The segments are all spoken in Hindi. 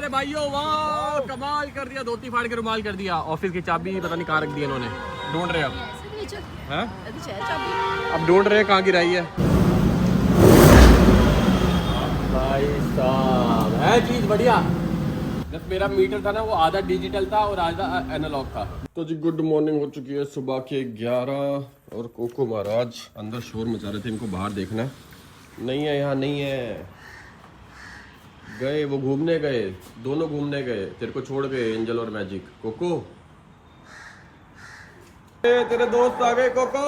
मेरे भाइयों, वाह कमाल कर दिया, धोती फाड़ के रुमाल कर दिया। ऑफिस की चाबी पता नहीं कहाँ रख दी इन्होंने, ढूंढ रहे अब। हैं? अब ढूंढ रहे कहाँ गिराई है। भाई साहब है चीज बढ़िया। जब मेरा मीटर था ना वो आधा डिजिटल था और आधा एनालॉग था। तो जी गुड मॉर्निंग हो चुकी है, सुबह के 11 और कोको महाराज अंदर शोर मचा रहे थे, इनको बाहर देखना है। नहीं है, यहाँ नहीं है, गए वो घूमने गए, दोनों घूमने गए, तेरे को छोड़ गए एंजल और मैजिक। कोको तेरे दोस्त आ गए। कोको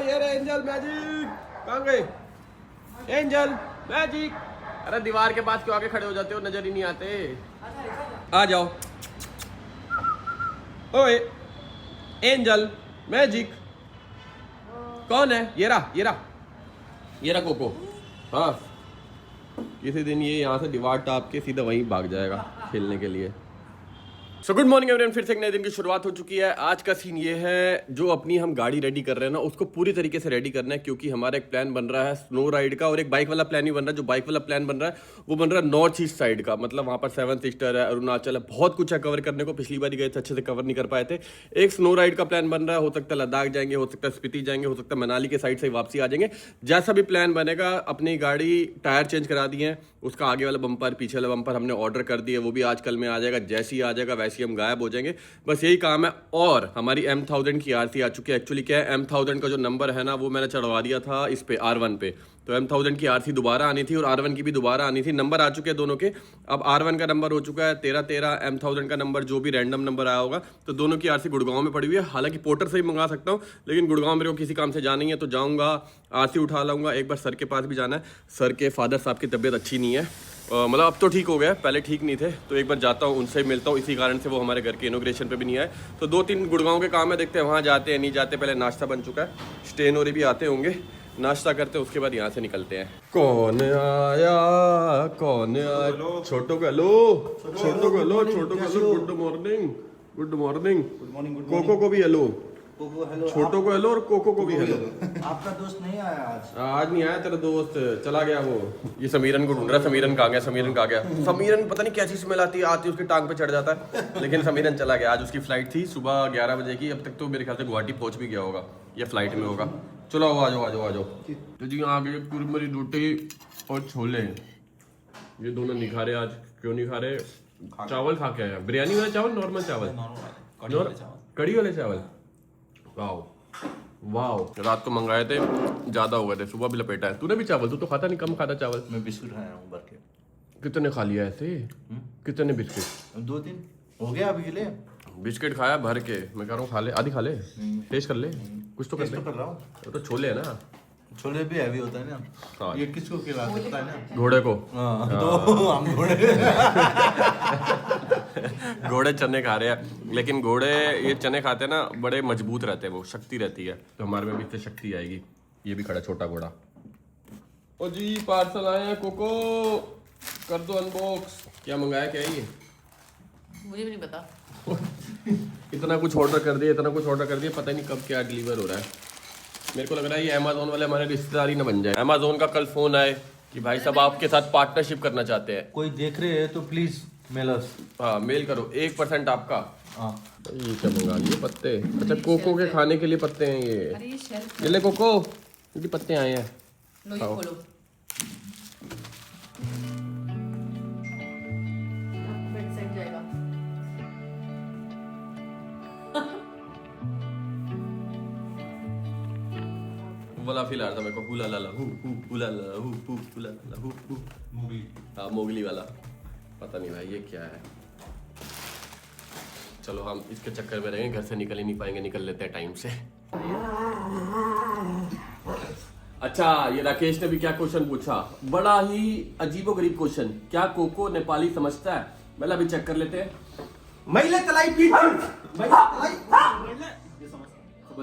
ये रे एंजल मैजिक, कहाँ गए एंजल मैजिक? अरे दीवार के पास क्यों आके खड़े हो जाते हो, नजर ही नहीं आते। आ जाओ। ओए एंजल मैजिक कौन है? ये रहा कोको। हाँ किसी दिन ये यहाँ से दीवार टाप के सीधा वहीं भाग जाएगा खेलने के लिए। सो गुड मॉर्निंग एवरीवन, फिर से एक नए दिन की शुरुआत हो चुकी है। आज का सीन ये है, जो अपनी हम गाड़ी रेडी कर रहे हैं ना, उसको पूरी तरीके से रेडी करना है, क्योंकि हमारा एक प्लान बन रहा है स्नो राइड का, और एक बाइक वाला प्लान भी बन रहा है। जो बाइक वाला प्लान बन रहा है वो बन रहा है नॉर्थ ईस्ट साइड का, मतलब वहाँ पर 7 सिस्टर है, अरुणाचल है, बहुत कुछ है कवर करने को। पिछली बार गए थे, अच्छे से कवर नहीं कर पाए थे। एक स्नो राइड का प्लान बन रहा है, हो सकता है लद्दाख जाएंगे, हो सकता है स्पीति जाएंगे, हो सकता है मनाली के साइड से वापसी आ जाएंगे। जैसा भी प्लान बनेगा, अपनी गाड़ी टायर चेंज करा दिए हैं, उसका आगे वाला बम्पर पीछे वाला बम्पर हमने ऑर्डर कर दिया, वो भी आज कल में आ जाएगा। जैसे ही आ जाएगा वैसे ही हम गायब हो जाएंगे, बस यही काम है। और हमारी M1000 की आरसी आ चुकी है। एक्चुअली क्या है, M1000 का जो नंबर है ना वो मैंने चढ़वा दिया था इस पे R1 पे, तो M1000 की आरसी दोबारा आनी थी और R1 की भी दोबारा आनी थी। नंबर आ चुके हैं दोनों के। अब R1 का नंबर हो चुका है 1313, M1000 का नंबर जो भी रैंडम नंबर आया होगा, तो दोनों की आरसी गुड़गांव में पड़ी हुई है। हालांकि पोर्टर से ही मंगा सकता हूँ, लेकिन गुड़गांव मेरे को किसी काम से जाना ही है, तो जाऊँगा आरसी उठा लाऊंगा। एक बार सर के पास भी जाना है, सर के फादर साहब की तबीयत अच्छी नहीं है, मतलब अब तो ठीक हो गया, पहले ठीक नहीं थे, तो एक बार जाता हूँ उनसे मिलता हूँ। इसी कारण से वो हमारे घर के इनोग्रेशन पे भी नहीं आए। तो 2-3 गुड़गांव के काम है, देखते हैं वहाँ जाते हैं नहीं जाते। पहले नाश्ता बन चुका है, स्टेन और भी आते होंगे, नाश्ता करते हैं, उसके बाद यहाँ से निकलते हैं। कौन आया कौन आया? छोटो को हेलो, छोटो को हेलो, छोटो को hello, good morning, good morning, कोको को भी हेलो, छोटो को हेलो और कोको को भी हेलो। आपका दोस्त नहीं आया आज नहीं आया तेरा दोस्त, चला गया वो। ये समीरन को ढूंढ रहा है, समीरन कहाँ गया, समीरन कहाँ गया? समीरन पता नहीं कैसी स्मेल आती है उसकी टांग पे चढ़ जाता है, लेकिन समीरन चला गया। आज उसकी फ्लाइट थी सुबह 11 बजे की, अब तक तो मेरे ख्याल से गुवाहाटी पहुंच भी गया होगा, या फ्लाइट में होगा। चलो आ जाओ आ जाओ आ जाओ। तो जी आ गए कुरमरी रोटी और छोले, ये दोनों नहीं खा रहे आज। क्यों नहीं खा रहे? चावल खा के आया। बिरयानी वाला चावल, नॉर्मल चावल, कड़ी वाले चावल। वाओ वाओ, रात को मंगाए थे, ज्यादा हो गए थे, सुबह भी लपेटा है। तूने भी चावल? तू तो खाता नहीं, कम खाता चावल। मैं बिस्कुट खाया हूँ भर के। कितने खा लिया ऐसे? कितने बिस्किट? 2-3 हो गया अभी के लिए। बिस्किट खाया भर के, मैं कह रहा हूँ खा ले, आधी खा ले, टेस्ट कर ले, कुछ तो कर ले। कर रहा हूँ। तो छोले है ना, छोले भी हैवी होता है ना। हाँ। ये किसको खिला सकता है ना? घोड़े को। तो हम घोड़े घोड़े चने खा रहे हैं, लेकिन घोड़े ये चने खाते हैं ना, बड़े मजबूत रहते हैं, वो शक्ति रहती है, तो हमारे में भी इससे शक्ति आएगी। ये भी खड़ा छोटा घोड़ा। ओ जी पार्सल आए हैं, कोको कर दो अनबॉक्स। क्या मंगाया, क्या है ये? मुझे भी नहीं पता। इतना कुछ ऑर्डर कर दिया, इतना कुछ ऑर्डर कर दिया, पता नहीं कब क्या डिलीवर हो रहा है। मेरे को लग रहा है ये अमेजोन वाले हमारे रिश्तेदार ही ना बन जाए। अमेजोन का कल फोन आए कि भाई साहब आपके साथ पार्टनरशिप करना चाहते हैं। कोई देख रहे हैं तो प्लीज मेल अस। हाँ मेल करो, 1% आपका। हाँ ये क्या मंगा लिए पत्ते? अच्छा कोको के खाने के लिए पत्ते हैं ये। अरे ये शेल्फ ये ले कोको, इनके पत्ते आए हैं। लो, ये खोलो। बेड सेट जाएगा। वाला फील आ रहा था मेरे को, हुला ला ला हु हुला ला ला हु हुला ला ला हु। मूवी। हाँ मोगली वाला। पता नहीं भाई ये क्या है। चलो हम इसके चक्कर में रहेंगे, घर से निकल ही नहीं पाएंगे, निकल लेते हैं टाइम से। अच्छा ये राकेश ने भी क्या क्वेश्चन पूछा, बड़ा ही अजीबोगरीब क्वेश्चन। क्या कोको नेपाली समझता है? मतलब अभी चेक कर लेते हैं। मैले तलाई पीट, समझ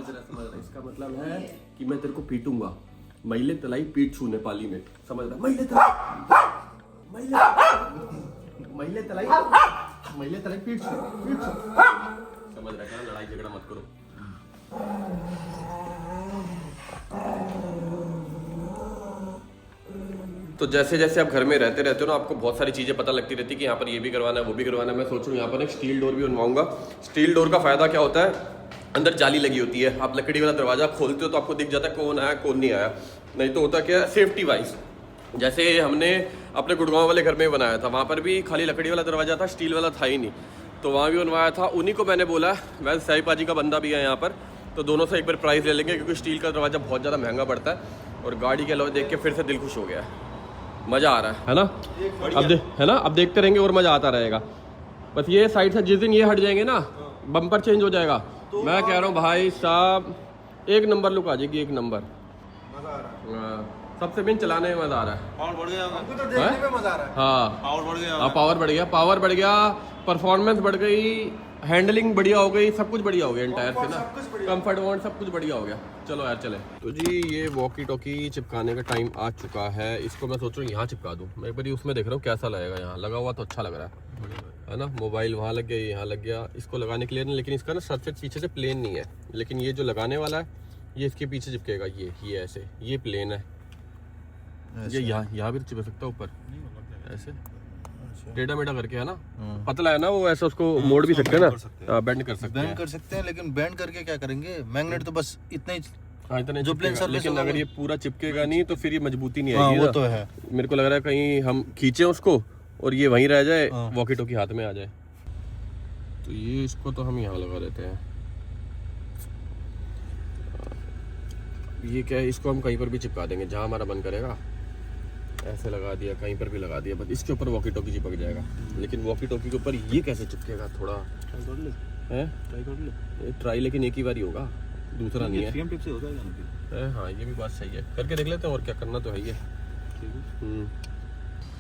रहा। इसका मतलब है कि मैं तेरे को पीटूंगा। मैले तलाई पीट छू नेपाली में, समझ रहा? मैले तलाई पीट छू, समझ रहा? क्या लड़ाई झगड़ा मत करो। तो जैसे जैसे आप घर में रहते रहते हो ना, आपको बहुत सारी चीज़ें पता लगती रहती है कि यहाँ पर ये भी करवाना है, वो भी करवाना है। मैं सोच रहा हूँ यहाँ पर एक स्टील डोर भी बनवाऊंगा। स्टील डोर का फ़ायदा क्या होता है, अंदर जाली लगी होती है, आप लकड़ी वाला दरवाज़ा खोलते हो तो आपको दिख जाता है कौन आया कौन नहीं आया। नहीं तो होता क्या है, सेफ्टी वाइज, जैसे हमने अपने गुड़गांव वाले घर में बनाया था, वहाँ पर भी खाली लकड़ी वाला दरवाज़ा था, स्टील वाला था ही नहीं, तो वहाँ भी बनवाया था। उन्हीं को मैंने बोला, वैसे साई पाजी का बंदा भी है यहाँ पर, तो दोनों से एक बार प्राइस ले लेंगे, क्योंकि स्टील का दरवाज़ा बहुत ज़्यादा महंगा पड़ता है। और गाड़ी के अलावा देख के फिर से दिल खुश हो गया, मज़ा आ रहा है ना। है ना, अब देखते रहेंगे और मज़ा आता रहेगा। बस ये साइड से जिस दिन ये हट जाएंगे ना, बम्पर चेंज हो जाएगा, तो मैं कह रहा हूँ भाई साहब एक नंबर लुक आ जाएगी, एक नंबर। सबसे मेन चलाने में मज़ा आ रहा है। पावर बढ़ गया, हमको तो देखने में मजा आ रहा है। हाँ पावर बढ़ गया, पावर बढ़ गया, पावर बढ़ गया, परफॉर्मेंस बढ़ गई, हैंडलिंग बढ़िया हो गई, सब कुछ बढ़िया हो गया इंटायर से ना, कंफर्ट वॉन्ट सब कुछ बढ़िया हो गया। चलो यार चले। तो जी ये वॉकी टॉकी चिपकाने का टाइम आ चुका है। इसको मैं सोच रहा हूँ यहाँ चिपका दूँ। मैं एक बार उसमें देख रहा हूँ कैसा लगेगा, यहाँ लगा हुआ तो अच्छा लग रहा है ना। मोबाइल वहाँ लग गया, यहाँ लग गया, इसको लगाने के लिए ना, लेकिन इसका ना सरफेस पीछे से प्लेन नहीं है, लेकिन ये जो लगाने वाला है ये इसके पीछे चिपकेगा, ये ऐसे, ये प्लेन है, ये यहाँ भी तो चिपक सकता है ऊपर ऐसे टेढ़ा मेढ़ा करके, है ना। पतला है ना वो, ऐसा उसको मोड़ भी सकते हैं ना, बेंड कर सकते हैं। बेंड कर सकते हैं, लेकिन बेंड करके क्या करेंगे, मैग्नेट तो बस इतना ही। हाँ इतना जो प्लेन सरफेस, लेकिन अगर ये पूरा चिपकेगा नहीं तो फिर ये मजबूती नहीं हाँ, आएगी। वो ना तो है। मेरे को लग रहा है कहीं हम खींचे उसको और ये वहीं रह जाए, वॉकी टॉकी हाथ में आ जाए। तो ये इसको तो हम यहाँ लगा देते हैं। ये क्या है, इसको हम कहीं पर भी चिपका देंगे जहाँ हमारा मन करेगा, ऐसे लगा दिया, कहीं पर भी लगा दिया, बस इसके ऊपर वॉकी टॉकी चिपक जाएगा। लेकिन वॉकी टॉकी के ऊपर ये कैसे चिपकेगा, थोड़ा ट्राई कर ले, ट्राई लेकिन एक ही बार ही होगा, दूसरा नहीं है। टिप से हो जाएगा। हाँ ये भी बात सही है, करके देख लेते हैं, और क्या करना तो है ही है।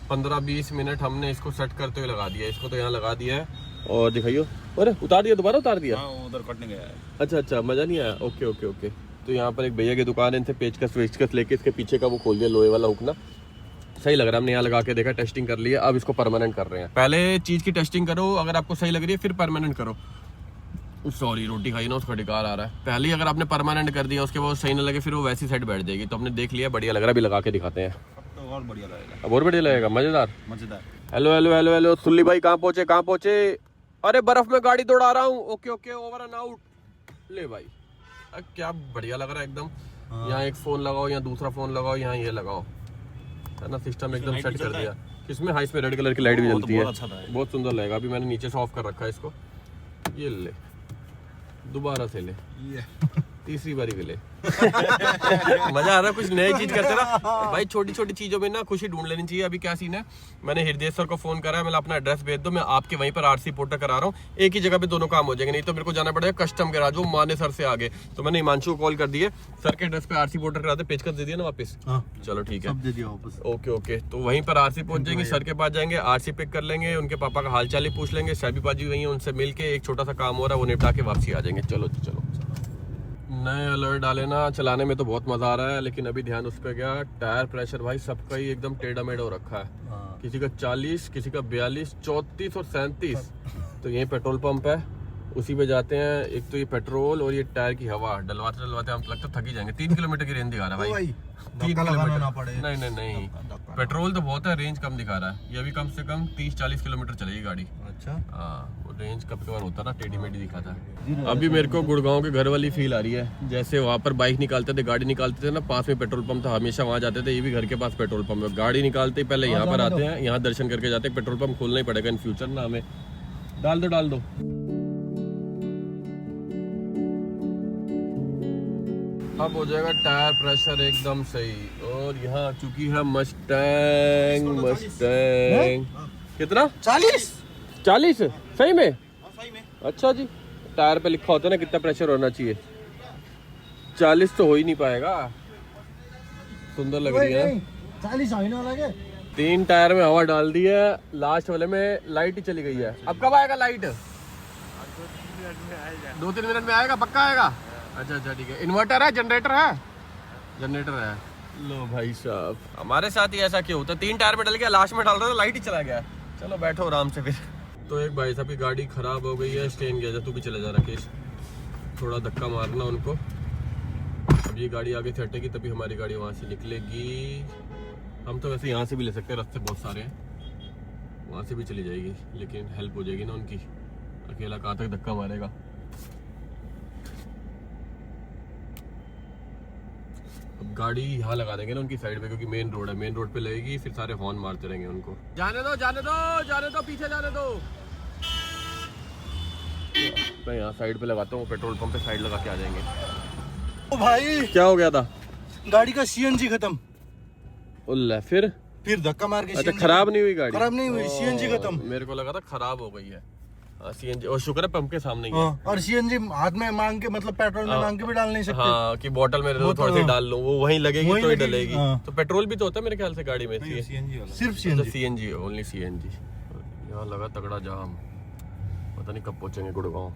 15-20 मिनट हमने इसको सेट करते हुए लगा दिया, इसको तो यहाँ लगा दिया है। और दिखाइयो, अरे उतार दिया, दोबारा उतार दिया। उधर कटने गया है। अच्छा मज़ा नहीं आया, ओके ओके ओके। तो यहाँ पर एक भैया की दुकान है, इनसे पेचकस वेचकस लेके इसके पीछे का वो खोल दिया, लोहे वाला हुक ना, सही लग रहा है। हमने यहाँ लगा के देखा, टेस्टिंग कर लिया, अब इसको परमानेंट कर रहे हैं। पहले चीज़ की टेस्टिंग करो, अगर आपको सही लग रही है फिर परमानेंट करो। सॉरी रोटी खाई ना, उसका डिकार आ रहा है। पहले ही अगर आपने परमानेंट कर दिया, उसके बाद सही ना लगे फिर वो वैसी साइड बैठ जाएगी। तो हमने देख लिया, बढ़िया लग रहा है, अभी लगा के दिखाते हैं। तो और बढ़िया लगेगा, अब और बढ़िया लगेगा, मज़ेदार। मजेदार। हेलो सुल्ली भाई कहाँ पहुँचे? अरे बर्फ में गाड़ी दौड़ा रहा हूँ। Okay over and out. ले भाई, क्या बढ़िया लग रहा है एकदम। यहाँ एक फ़ोन लगाओ, यहाँ दूसरा फ़ोन लगाओ, यहाँ ये लगाओ, है ना, सिस्टम एकदम सेट कर दिया। इसमें हाँ, इसमें रेड कलर की लाइट भी जलती है, बहुत सुंदर लगेगा। अभी मैंने नीचे से ऑफ कर रखा है इसको। ये ले, दोबारा से ले, तीसरी बारी भी ले। मजा आ रहा है, कुछ नई चीज करते ना भाई। छोटी छोटी चीजों में ना खुशी ढूंढ लेनी चाहिए। अभी क्या सीन है, मैंने हृदय सर को फोन करा है, मैं अपना एड्रेस भेज दो, मैं आपके वहीं पर आरसी पोर्टर करा रहा हूँ, एक ही जगह पे दोनों काम हो जाएंगे। नहीं तो मेरे को जाना पड़ेगा कस्टम गैराज, वो माने सर से आगे। तो मैंने हिमांशु को कॉल कर दिए, सर के एड्रेस पे आरसी पोर्टर कराते, पेचकस दे दिया ना वापस। चलो ठीक है, दे दिया वापस। ओके। तो वहीं पर आरसी पहुंच जाएंगे, सर के पास जाएंगे, आरसी पिक कर लेंगे, उनके पापा का हालचाल ही पूछ लेंगे, सैबी पाजी वहीं, उनसे मिल के एक छोटा सा काम हो रहा है वो निपटा के वापसी आ जाएंगे। चलो नए अलर्ट डाले ना, चलाने में तो बहुत मजा आ रहा है, लेकिन अभी ध्यान उस पर गया, टायर प्रेशर भाई सबका ही एकदम टेढ़ा मेढ़ा हो रखा है। किसी का 40, किसी का 42, 34 और 37। तो यही पेट्रोल पंप है, उसी पे जाते हैं। एक तो ये पेट्रोल और ये टायर की हवा डलवाते हम लगता थक ही जाएंगे। 3 किलोमीटर की रेंज दिखा रहा है भाई। 3 किलोमीटर नहीं, पेट्रोल तो बहुत है, रेंज कम दिखा रहा है। ये अभी कम से कम 30-40 किलोमीटर चलेगी गाड़ी। अच्छा हाँ, रेंज कभी कभार होता ना, टेढ़ी मेढ़ी दिखाता है। अभी मेरे को गुड़गांव के घर वाली फील आ रही है, जैसे वहाँ पर बाइक निकालते थे, गाड़ी निकालते थे ना, पास में पेट्रोल पंप था, हमेशा वहाँ जाते थे। ये भी घर के पास पेट्रोल पंप है, गाड़ी निकालते ही पहले यहाँ पर आते हैं, यहाँ दर्शन करके जाते हैं। पेट्रोल पंप खोलना ही पड़ेगा इन फ्यूचर ना हमें। डाल दो। अब हो जाएगा टायर प्रेशर एकदम सही। और यहाँ आ चुकी है मस्टैंग। कितना? 40 सही में? अच्छा जी, टायर पे लिखा होता है ना कितना प्रेशर होना चाहिए। 40 तो हो ही नहीं पाएगा। सुंदर लग रही है। 40 आईना लगे। 3 टायर में हवा डाल दी है, लास्ट वाले में लाइट ही चली गई है। अब कब आएगा लाइट? 2-3 मिनट में आएगा, पक्का आएगा। अच्छा ठीक है। इन्वर्टर है, जनरेटर है? जनरेटर है। लो भाई साहब, हमारे साथ ही ऐसा क्यों होता है? 3 टायर में डल गया, लास्ट में डाल रहा था लाइट ही चला गया। चलो बैठो आराम से फिर। तो एक भाई साहब की गाड़ी खराब हो गई है, स्टेन गया। तू भी चले जा राकेश, थोड़ा धक्का मारना उनको। अब ये गाड़ी आगे से हटेगी तभी हमारी गाड़ी वहाँ से निकलेगी। हम तो वैसे यहाँ से भी ले सकते हैं, रास्ते बहुत सारे हैं, वहाँ से भी चली जाएगी, लेकिन हेल्प हो जाएगी ना उनकी, अकेला कहाँ तक धक्का मारेगा। अब गाड़ी यहाँ लगा देंगे ना उनकी साइड पे, क्योंकि मेन रोड है, मेन रोड पे लगेगी, फिर सारे हॉर्न मारते रहेंगे उनको। जाने दो जाने दो जाने दो, पीछे जाने दो। मैं यहाँ साइड पे लगाता हूँ, पेट्रोल पंप पे साइड लगा के आ जाएंगे। ओ भाई क्या हो गया था? गाड़ी का सीएनजी खत्म। उल्ला, फिर धक्का मार के अच्छा CNG खराब नहीं हुई गाड़ी? खराब नहीं हुई, सीएनजी खत्म। मेरे को लगा था खराब हो गई है। सीएनजी, और शुक्र है पंप के सामने ही है। हाँ, और सीएनजी हाथ में मांग के, मतलब पेट्रोल में मांग के भी डाल नहीं सकते। हाँ, कि बोतल में वो थोड़ी सी डाल लूं, वो वहीं लगेगी वहीं तो ही लगेगी, डलेगी। हाँ। तो पेट्रोल भी तो होता है मेरे ख्याल से गाड़ी में, सिर्फ सीएनजी। CNG, only CNG. यहाँ लगा तगड़ा जाम, पता नहीं कब पहुंचेंगे गुड़गांव।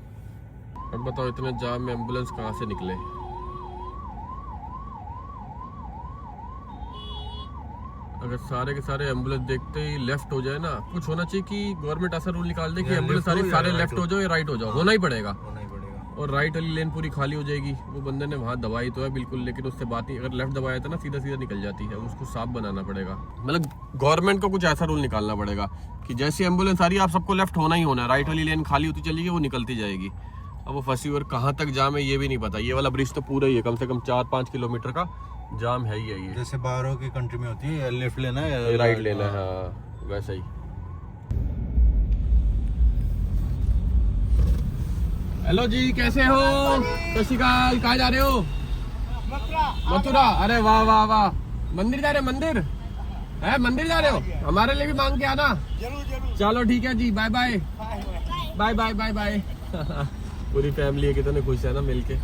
अब बताओ इतने जाम में एम्बुलेंस कहाँ से निकले? अगर सारे के सारे एम्बुलेंस देखते ही लेफ्ट हो जाए ना, कुछ होना चाहिए कि गवर्नमेंट ऐसा रूल निकाल दे कि एम्बुलेंस सारे लेफ्ट हो जाओ या राइट हो जाओ, होना ही पड़ेगा। और राइट वाली लेन पूरी खाली हो जाएगी। वो बंदे ने वहाँ दबाई तो है बिल्कुल, लेकिन उससे बात नहीं, अगर लेफ्ट दबाया था ना सीधा सीधा निकल जाती है, उसको साफ बनाना पड़ेगा। मतलब गवर्नमेंट को कुछ ऐसा रूल निकालना पड़ेगा कि जैसी एम्बुलेंस आ रही है आप सबको लेफ्ट होना ही होना है, राइट वाली लेन खाली होती चलेगी, वो निकलती जाएगी। अब वो फंसी और कहाँ तक जाम है ये भी नहीं पता। ये वाला ब्रिज तो पूरा ही है, कम से कम 4-5 किलोमीटर का जाम है ही है ये। जैसे बाहरों की कंट्री में होती है, लेफ्ट लेना है राइट लेना है, हाँ वैसा ही। हेलो जी, कैसे हो? सत श्री अकाल। कहाँ जा रहे हो? मथुरा। अरे वाह वाह वाह, मंदिर जा रहे हो? मंदिर है, मंदिर जा रहे हो? हमारे लिए भी मांग के आना। चलो ठीक है जी, bye bye bye bye bye bye. पूरी फैमिली है, कितने खुश है ना मिलके।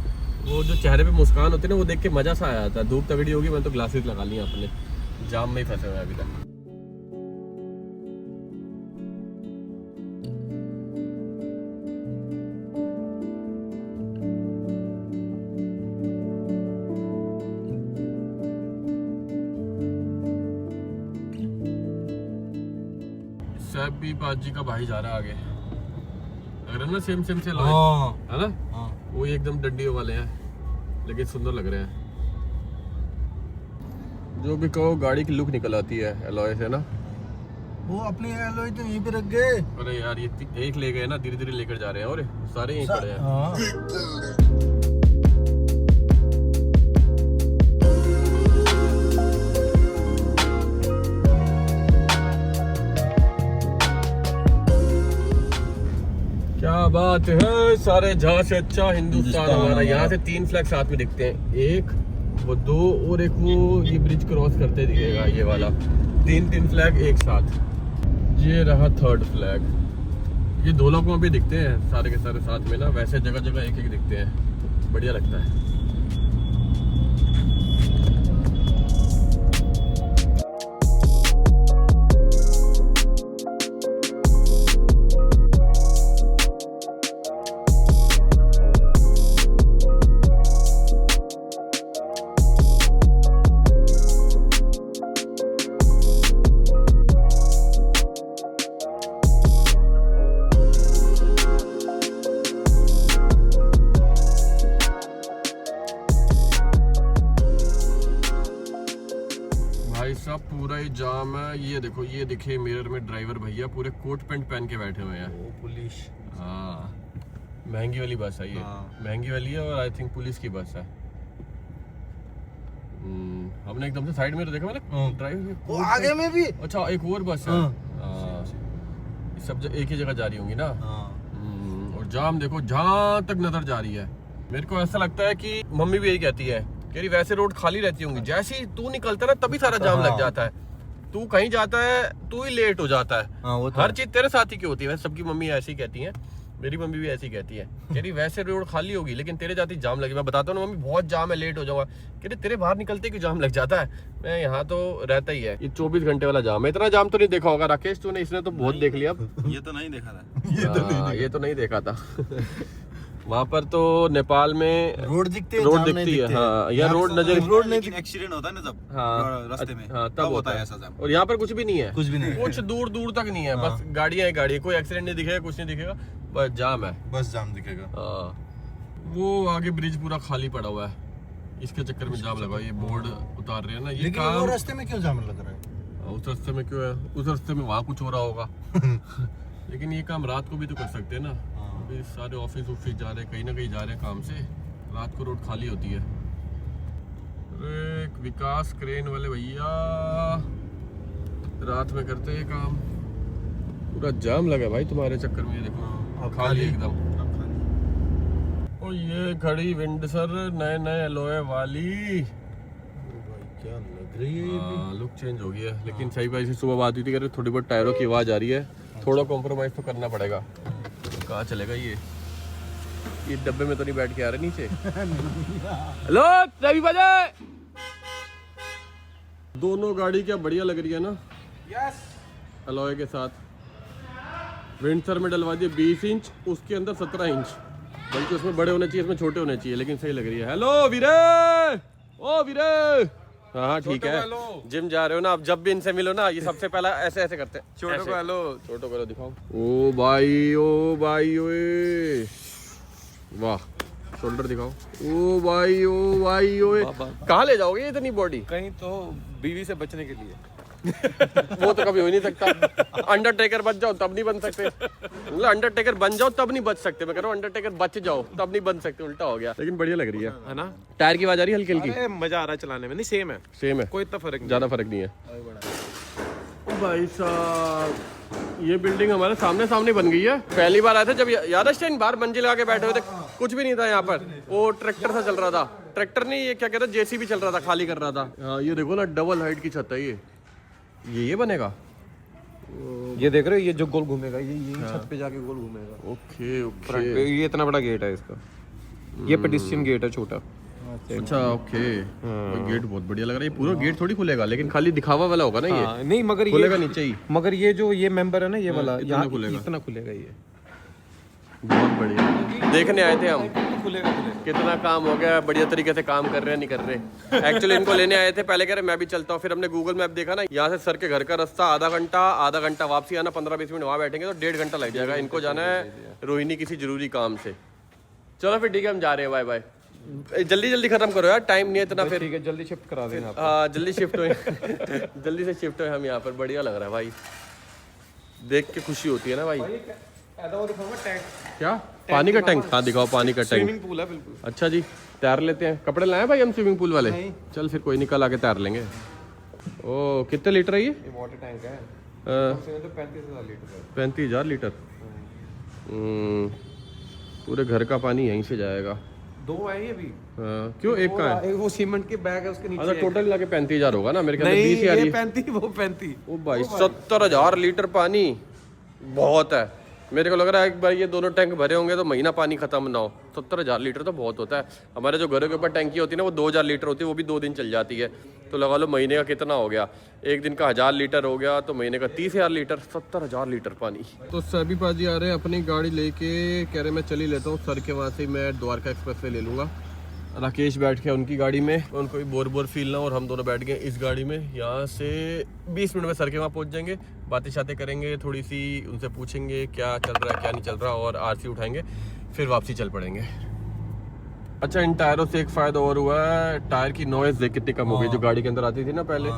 वो जो चेहरे पे मुस्कान होती है ना, वो देख के मजा सा आया था। धूप तगड़ी होगी, मैंने तो ग्लासेस लगा लिया अपने, जाम में ही फंसे हुए अभी तक। सैब भी बाजी का भाई जा रहा है आगे, अगर है ना सेम सेम से है ना, वो एकदम डंडियों वाले हैं, लेकिन सुंदर लग रहे हैं। जो भी कहो, गाड़ी की लुक निकल आती है एलॉय से ना। वो अपने एलॉय तो यहीं पे रख गए। अरे यार, ये एक ले गए ना, धीरे धीरे लेकर जा रहे हैं, और सारे यहीं पड़े हैं। क्या बात है, सारे जहाँ से अच्छा हिंदुस्तान हमारा। यहाँ से 3 फ्लैग साथ में दिखते हैं, एक वो 2 और एक वो ये ब्रिज क्रॉस करते दिखेगा, ये वाला। 3 फ्लैग एक साथ। ये रहा 3rd फ्लैग। ये 2 लोगों में भी दिखते हैं सारे के सारे साथ में ना, वैसे जगह जगह एक एक दिखते हैं, बढ़िया लगता है। भाई साहब पूरा ही जाम है। ये देखो, ये दिखे मिरर में ड्राइवर भैया पूरे कोट पैंट पहन के बैठे हुए हैं। पुलिस, हाँ, महंगी वाली बस है ये। महंगी वाली है, और आई थिंक पुलिस की बस है। हमने एकदम से साइड में देखा मैंने, ड्राइवर आगे में भी। अच्छा, एक और बस है। सब एक ही जगह जा रही होंगी ना। और जाम देखो जहाँ तक नजर जा रही है। मेरे को ऐसा लगता है कि मम्मी भी यही कहती है कि वैसे रोड खाली रहती होंगी, जैसे ही तू निकलता है ना तभी सारा जाम लग जाता है। तू कहीं जाता है, तू ही लेट हो जाता है। वो तो हर चीज तेरे साथ ही क्यों होती है? वैसे सबकी मम्मी ऐसी कहती है, मेरी मम्मी भी ऐसी कहती है कि वैसे रोड खाली होगी लेकिन तेरे जाती जाम लगे। मैं बताता हूँ ना मम्मी, बहुत जाम है, लेट हो जाऊंगा। कहते तेरे बाहर निकलते क्यों जाम लग जाता है? मैं यहाँ तो रहता ही है। ये 24 घंटे वाला जाम है। इतना जाम तो नहीं देखा होगा राकेश तूने, इसने तो बहुत देख लिया। ये तो नहीं देखा था। ये तो नहीं देखा था। वहाँ पर तो नेपाल में रोड दिखती है, रोड दिखती है। हाँ, या रोड नजर, रोड नहीं, एक्सीडेंट होता है ना जब। हाँ, रास्ते में। हाँ, तब होता है ऐसा जाम। और यहाँ पर कुछ भी नहीं है, कुछ भी नहीं, कुछ दूर दूर तक नहीं है। बस गाड़ियाँ ही गाड़ी, कोई एक्सीडेंट नहीं दिखेगा, कुछ नहीं दिखेगा, बस जाम है। बस जाम दिखेगा। वो आगे ब्रिज पूरा खाली पड़ा हुआ है, इसके चक्कर में जाम लगा। ये बोर्ड उतार रहे हैं ना, ये लेकिन वो रास्ते में क्यों जाम लग रहा है? उस रास्ते में क्यों है? उस रास्ते में वहाँ कुछ हो रहा होगा। लेकिन ये काम रात को भी तो कर सकते हैं ना। अभी सारे ऑफिस ऑफिस जा रहे हैं, कहीं ना कहीं जा रहे हैं काम से, रात को रोड खाली होती है। अरे विकास क्रेन वाले भैया रात में करते हैं काम। पूरा जाम लगा भाई तुम्हारे चक्कर में, ये देखो खाली एकदम। और ये खड़ी विंडसर नए नए एलॉय वाली, क्या लग रही है ये? लुक चेंज हो गया है। लेकिन सही बात से सुबह बात हुई थी, कह रहे थोड़ी बहुत टायरों की आवाज़ आ रही है, थोड़ा कॉम्प्रोमाइज़ तो करना पड़ेगा। कहाँ चलेगा ये डब्बे में तो नहीं बैठ के आ रहे नीचे। हेलो रवि बजे, दोनों गाड़ी क्या बढ़िया लग रही है ना। यस। अलॉय के साथ विंडसर में डलवा दिए 20 इंच, उसके अंदर 17 इंच, बल्कि उसमें बड़े होने चाहिए, इसमें छोटे होने चाहिए, लेकिन सही लग रही है। हेलो वीरे, ओ वीरे। हाँ ठीक है, जिम जा रहे हो ना, अब जब भी इनसे मिलो ना ये सबसे पहला ऐसे ऐसे करते हैं। छोटो को हेलो, छोटो को दिखाओ। ओ भाई ओए, वाह शोल्डर दिखाओ। ओ भाई ओए, कहाँ ले जाओगे इतनी बॉडी? कहीं तो बीवी से बचने के लिए। वो तो कभी हो ही नहीं सकता। अंडरटेकर बच जाओ तब नहीं बन सकते, मतलब अंडरटेकर बन जाओ तब नहीं बच सकते। मैं कह रहा हूँ अंडरटेकर बच जाओ तब नहीं बन सकते, उल्टा हो गया। लेकिन बढ़िया लग रही है ना। टायर की आवाज आ रही है हल्की हल्की? अरे मजा आ रहा है चलाने में। नहीं सेम है, सेम है, कोई इतना फर्क नहीं, ज्यादा फर्क नहीं है। भाई साहब ये बिल्डिंग हमारे सामने सामने बन गई है। पहली बार आए थे जब, याद है स्टैंड बाहर मंजिल लगा के बैठे हुए थे, कुछ भी नहीं था यहाँ पर। वो ट्रैक्टर सा चल रहा था, ट्रैक्टर नहीं, ये क्या कहते हैं, जेसीबी चल रहा था, खाली कर रहा था। हाँ ये देखो ना, डबल हाइट की छत है ये बनेगा। ये देख रहे हो, ये जो गोल घूमेगा, ये छत पे जाके गोल घूमेगा। ओके फ्रंट पे ये इतना बड़ा गेट है इसका, ये पेडिस्ट्रियन गेट है छोटा। अच्छा ओके, गेट बहुत बढ़िया लग रहा है। ये पूरा गेट थोड़ी खुलेगा, लेकिन खाली दिखावा वाला होगा ना ये। नहीं मगर ये खुलेगा नीचे ही, मगर ये जो ये मेंबर है ना, ये वाला इतना खुलेगा, इतना खुलेगा। ये बहुत बढ़िया। देखने आए थे हम, खुलेगा कितना काम हो गया, बढ़िया तरीके से काम कर रहे हैं नहीं कर रहे। एक्चुअली इनको लेने आए थे, पहले कह रहे मैं भी चलता हूँ, फिर हमने गूगल मैप देखा ना, यहाँ से सर के घर का रास्ता आधा घंटा वापसी आना, 15-20 मिनट वहाँ बैठेंगे तो 1.5 घंटा लग जाएगा। इनको जाना है रोहिणी किसी जरूरी काम से। चलो फिर ठीक है, हम जा रहे हैं, बाय बाय। जल्दी खत्म करो यार, टाइम नहीं है इतना। फिर ठीक है, जल्दी शिफ्ट करा देना। हाँ जल्दी शिफ्ट हुए जल्दी से शिफ्ट हुए हम यहाँ पर। बढ़िया लग रहा है भाई, देख के खुशी होती है ना भाई। क्या पानी का टैंक? हाँ दिखाओ पानी का टैंक। स्विमिंग पूल है बिल्कुल। अच्छा जी, तैर लेते हैं। कपड़े लाए भाई हम स्विमिंग पूल वाले? चल फिर कोई निकल आके तैर लेंगे। ओ कितने लीटर है ये? वाटर टैंक है, 35,000 लीटर। 35,000 लीटर। पूरे घर का पानी यहीं से जाएगा। 2 है ये भी। हाँ, क्यों एक का है? वो सीमेंट के बैग है उसके नीचे। अच्छा टोटल लगा 35,000 होगा ना मेरे ख्याल से। नहीं 20,000 ये 35, वो 35। ओ भाई 70,000 लीटर पानी बहुत है। मेरे को लग रहा है एक बार ये दोनों टैंक भरे होंगे तो महीना पानी खत्म ना हो। 70,000 लीटर तो बहुत होता है। हमारे जो घरों के ऊपर टैंकी होती है ना, वो 2,000 लीटर होती है, वो भी 2 दिन चल जाती है। तो लगा लो महीने का कितना हो गया, एक दिन का 1,000 लीटर हो गया, तो महीने का 30,000 लीटर, 70,000 लीटर पानी। तो सभी पाजी आ रहे हैं अपनी गाड़ी लेके, कह रहे मैं चल ही लेता हूँ सर के, वहाँ से मैं द्वारका एक्सप्रेस वे ले लूँगा। राकेश बैठ के उनकी गाड़ी में, उनको भी बोर फील ना, और हम दोनों बैठ गए इस गाड़ी में। यहाँ से 20 मिनट में सर के वहाँ पहुँच जाएंगे, बातें शातें करेंगे थोड़ी सी, उनसे पूछेंगे क्या चल रहा है क्या नहीं चल रहा, और आरसी उठाएंगे, फिर वापसी चल पड़ेंगे। अच्छा इन टायरों से एक फ़ायदा और हुआ है, टायर की नॉइज़ देख कितनी कम हो गई, जो गाड़ी के अंदर आती थी ना पहले,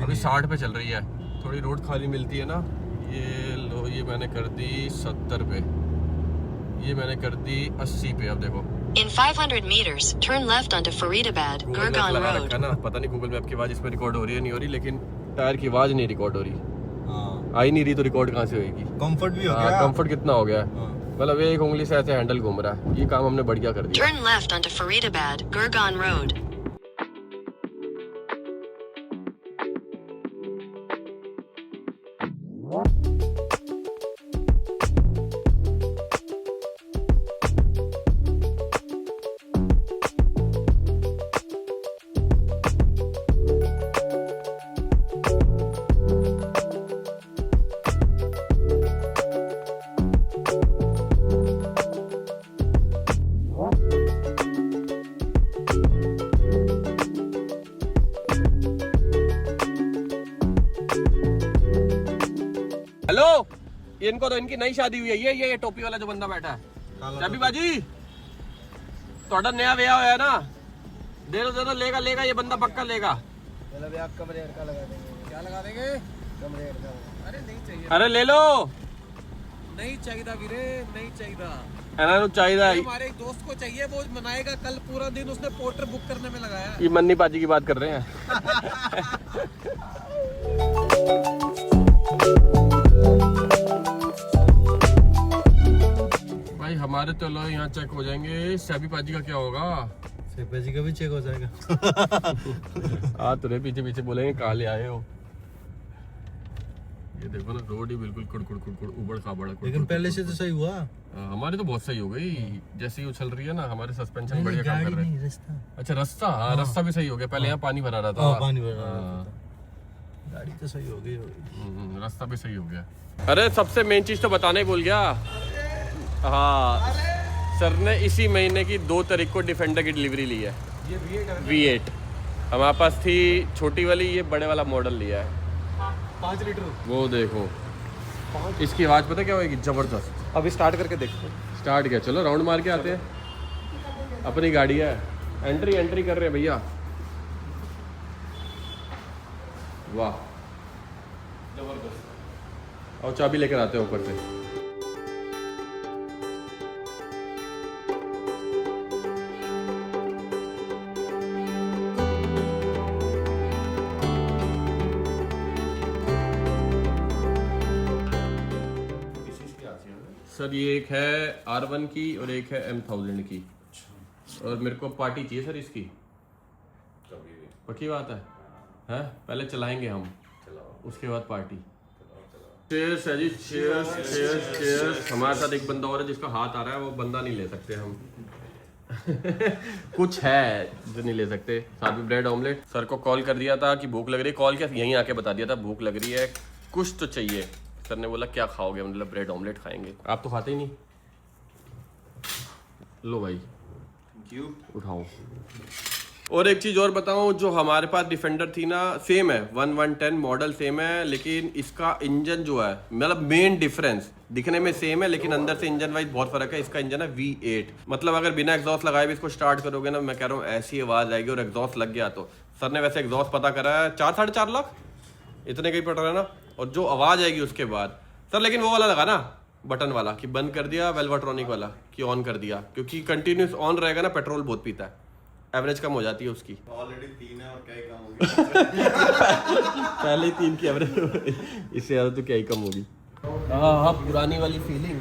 अभी 60 पे चल रही है। थोड़ी रोड खाली मिलती है ना। ये लो, ये मैंने कर दी 70 पे, ये मैंने कर दी 80 पे। अब देखो In 500 meters, turn left onto Faridabad, Google map Gurgaon लगा Road. रखा ना, पता नहीं गूगल मैप की आवाज़ इसमें रिकॉर्ड हो रही है नहीं हो रही, लेकिन टायर की आवाज़ नहीं रिकॉर्ड हो रही। आ ही नहीं रही तो रिकॉर्ड कहाँ से होगी? कंफर्ट भी हो हाँ गया। कंफर्ट कितना हो गया है, मतलब एक उंगली से ऐसे हैंडल घूम रहा है। ये काम हमने बढ़िया कर दिया। Turn left onto Faridabad, Gurgaon Road. Hello, इनको तो इनकी नई शादी हुई है। ये टोपी वाला जो बंदा बैठा है, चाबी बाजी थोड़ा नया व्याह होया है ना, दे दो लेगा, ये बंदा पक्का लेगा। क्या लगा देंगे? अरे नहीं चाहिए, अरे ले लो नहीं चाहिए वीरे, नहीं चाहिए। ਇਹਨਾਂ ਨੂੰ ਚਾਹੀਦਾ हमारे एक दोस्त को चाहिए, वो मनाएगा कल पूरा दिन, उसने पोर्टर बुक करने में लगाया है। ये मन्नी पाजी की बात कर रहे हैं। भाई हमारे तो लो यहाँ चेक हो जाएंगे, सभी पाजी का क्या होगा? सेपा जी का भी चेक हो जाएगा। तुरे पीछे पीछे बोलेंगे कहाँ ले आए हो। ये देखो ना, रोड ही बिल्कुल कुड़कुड़ कुड़कुड़ उबड़ खाबड़। लेकिन पहले से तो सही हुआ। हमारी तो बहुत सही हो गई, जैसे ही उछल रही है ना, हमारे सस्पेंशन बढ़िया काम कर रहे हैं। रास्ता, अच्छा रास्ता, हाँ रास्ता भी सही हो गया। पहले यहाँ पानी भरा रहा था। पानी भर रहा था, गाड़ी तो सही हो गई। रास्ता भी सही हो गया। अरे सबसे मेन चीज तो बताने भूल गया। हाँ, सर ने इसी महीने की 2 तारीख को डिफेंडर की डिलीवरी ली है। V8 हमारे पास थी छोटी वाली, ये बड़े वाला मॉडल लिया है। 5 लीटर। वो देखो इसकी आवाज़ पता क्या होगी? जबरदस्त। अभी स्टार्ट करके देखो। स्टार्ट किया, चलो राउंड मार के आते हैं। अपनी गाड़ी है, एंट्री कर रहे हैं भैया। वाह जबरदस्त। और चाबी लेकर आते हैं ऊपर से। सर ये एक है R1 की और एक है M1000 की, और मेरे को पार्टी चाहिए सर इसकी। पक्की बात है? हैं? पहले चलाएंगे हम, उसके बाद पार्टी। चीयर्स है जी, चीयर्स चीयर्स चीयर्स। हमारे साथ एक बंदा और है जिसका हाथ आ रहा है, वो बंदा नहीं ले सकते हम। कुछ है जो नहीं ले सकते। साथ में ब्रेड ऑमलेट। सर को कॉल कर दिया था कि भूख लग रही है, कॉल किया यहीं आके बता दिया था भूख लग रही है, कुछ तो चाहिए। सर ने बोला क्या खाओगे? मतलब ब्रेड ऑमलेट खाएंगे। आप तो खाते ही नहीं। लो भाई, थैंक यू, उठाओ। और एक चीज़ और बताऊं, जो हमारे पास डिफेंडर थी ना, सेम है 1110 मॉडल सेम है, लेकिन इसका इंजन जो है, मतलब मेन डिफरेंस, दिखने में सेम है लेकिन अंदर से इंजन वाइज बहुत फर्क है। इसका इंजन है V8, मतलब अगर बिना एग्जॉस्ट लगाए भी इसको स्टार्ट करोगे ना, मैं कह रहा हूँ ऐसी आवाज़ आएगी। और एग्जॉस्ट लग गया तो सर ने वैसे एग्जॉस्ट पता करा है 4-4.5 लाख, इतने का ही पड़ रहा है ना। और जो आवाज़ आएगी उसके बाद सर, लेकिन वो वाला लगा ना बटन वाला, कि बंद कर दिया, वेल्वाट्रॉनिक वाला कि ऑन कर दिया, क्योंकि कंटिन्यूस ऑन रहेगा ना, पेट्रोल बहुत पीता है, एवरेज कम हो जाती है उसकी। ऑलरेडी 3 है और क्या ही कम होगी। पहले ही 3 की एवरेज, इससे ज़्यादा तो क्या ही कम होगी। हाँ, पुरानी वाली फीलिंग।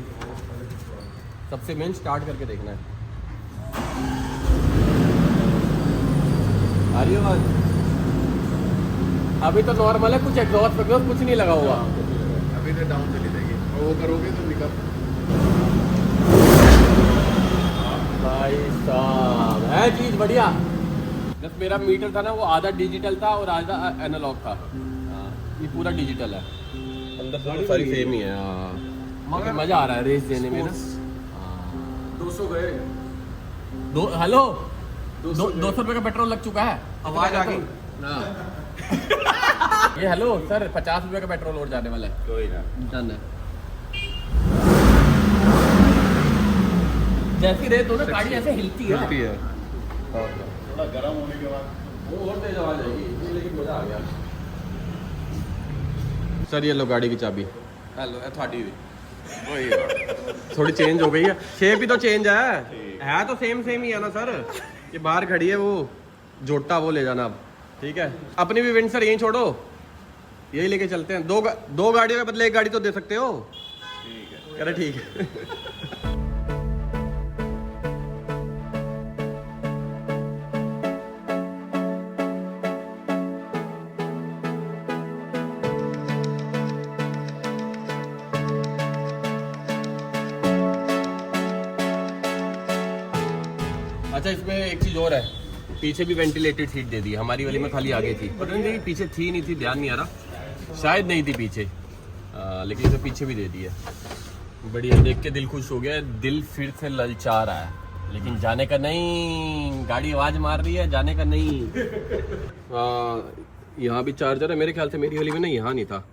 सबसे मेन स्टार्ट करके देखना है। आ रही है आवाज़? अभी तो नॉर्मल है, कुछ एग्जॉस्ट वगैरह कुछ नहीं लगा हुआ। अभी तो डाउन चली जाएगी, और वो करोगे तो निकल। भाई साहब है चीज़ बढ़िया। बस मेरा मीटर था ना, वो आधा डिजिटल था और आधा एनालॉग था। ये पूरा डिजिटल है, अंदर से सारी सेम ही है। मगर मज़ा आ रहा है रेस देने में ना। 200 गए। हेलो, 200 रुपये का पेट्रोल लग चुका है। आवाज आ गई। ये हेलो सर, 50 रुपये का पेट्रोल और जाने वाला है। कोई ना, डन है। जैसी रेत हो ना, गाड़ी ऐसे हिलती है। थोड़ा गर्म होने के बाद वो और तेज आवाज आएगी, लेकिन मजा आ गया। सर ये लो गाड़ी की चाबी। हेलो, थोड़ी थोड़ी चेंज हो गई है, शेप ही तो चेंज है तो सेम ही है ना सर। ये बाहर खड़ी है वो जोटा, वो ले जाना अब, ठीक है। अपनी भी विंड सर यहीं छोड़ो, यही लेके चलते हैं। दो गाड़ियों के बदले एक गाड़ी तो दे सकते हो। ठीक है, अरे ठीक है। अच्छा, इसमें एक चीज़ और है, पीछे भी वेंटिलेटेड सीट दे दी। हमारी वाली में खाली आगे थी, पता नहीं पीछे थी नहीं थी, ध्यान नहीं आ रहा, शायद नहीं थी पीछे, लेकिन इसे पीछे भी दे दिया। बढ़िया, देख के दिल खुश हो गया। दिल फिर से ललचा रहा है, लेकिन जाने का नहीं। गाड़ी आवाज़ मार रही है, जाने का नहीं। यहाँ भी चार्जर है मेरे ख्याल से, मेरी वाली में ना यहाँ नहीं था,